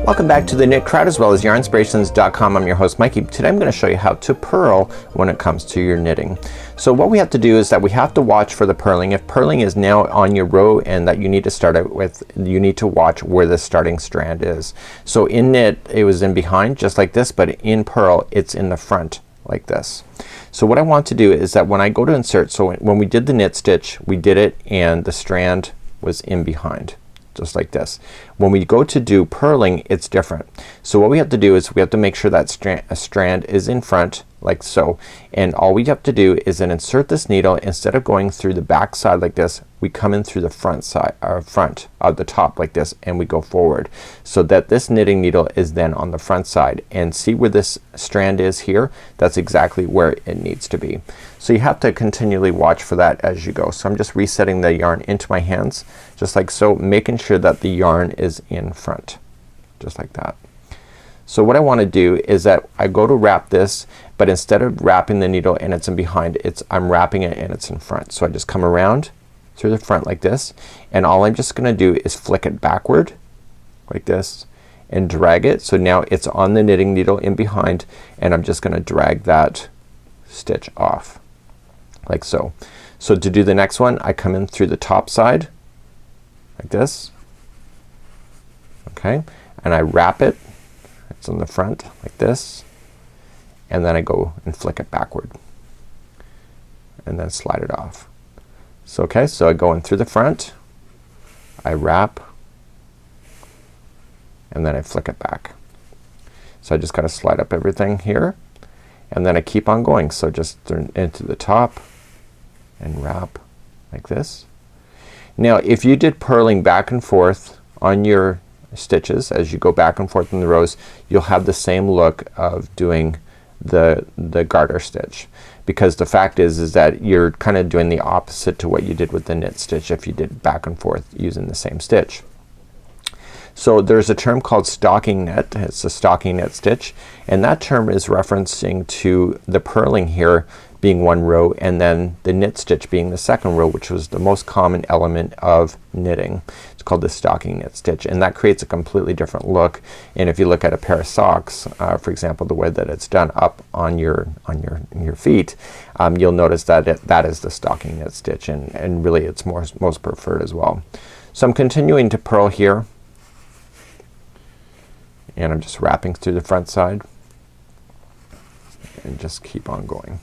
Welcome back to the Knit Crowd as well as yarnspirations.com. I'm your host Mikey. Today I'm going to show you how to purl when it comes to your knitting. So what we have to do is that we have to watch for the purling. If purling is now on your row and that you need to start out with, you need to watch where the starting strand is. So in knit it was in behind just like this, but in purl it's in the front like this. So what I want to do is that when I go to insert, so when we did the knit stitch we did it and the strand was in behind. Just like this. When we go to do purling it's different. So what we have to do is we have to make sure that a strand is in front like so, and all we have to do is then insert this needle. Instead of going through the back side like this, we come in through the front side, front of the top like this, and we go forward so that this knitting needle is then on the front side. And see where this strand is here? That's exactly where it needs to be. So you have to continually watch for that as you go. So I'm just resetting the yarn into my hands just like so, making sure that the yarn is in front just like that. So what I want to do is that I go to wrap this, but instead of wrapping the needle and it's in behind, I'm wrapping it and it's in front. So I just come around through the front like this, and all I'm just gonna do is flick it backward like this and drag it. So now it's on the knitting needle in behind, and I'm just gonna drag that stitch off like so. So to do the next one I come in through the top side like this, okay, and I wrap it. It's on the front like this, and then I go and flick it backward and then slide it off. So okay, so I go in through the front, I wrap, and then I flick it back. So I just gotta slide up everything here, and then I keep on going. So just into the top and wrap like this. Now if you did purling back and forth on your stitches as you go back and forth in the rows, you'll have the same look of doing the garter stitch, because the fact is that you're kind of doing the opposite to what you did with the knit stitch if you did back and forth using the same stitch. So there's a term called stocking knit. It's a stocking knit stitch, and that term is referencing to the purling here being one row and then the knit stitch being the second row, which was the most common element of knitting. It's called the stocking knit stitch, and that creates a completely different look. And if you look at a pair of socks, for example, the way that it's done up on your feet, you'll notice that that is the stocking knit stitch, and really it's most preferred as well. So I'm continuing to purl here, and I'm just wrapping through the front side and just keep on going.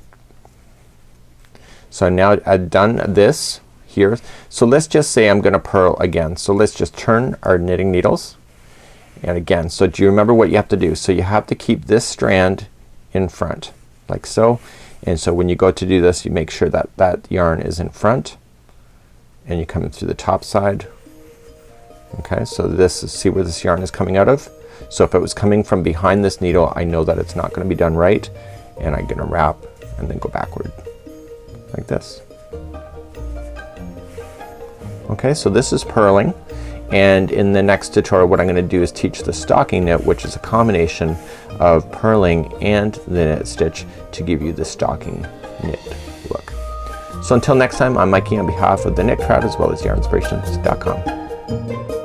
So now I've done this here. So let's just say I'm gonna purl again. So let's just turn our knitting needles, and again, so do you remember what you have to do? So you have to keep this strand in front like so, and so when you go to do this you make sure that that yarn is in front, and you come in through the top side. Okay, so this is, see where this yarn is coming out of? So if it was coming from behind this needle, I know that it's not gonna be done right, and I'm gonna wrap and then go backward like this. Okay, so this is purling, and in the next tutorial what I'm gonna do is teach the stocking knit, which is a combination of purling and the knit stitch to give you the stocking knit look. So until next time, I'm Mikey on behalf of the Knit Crowd as well as yarnspirations.com.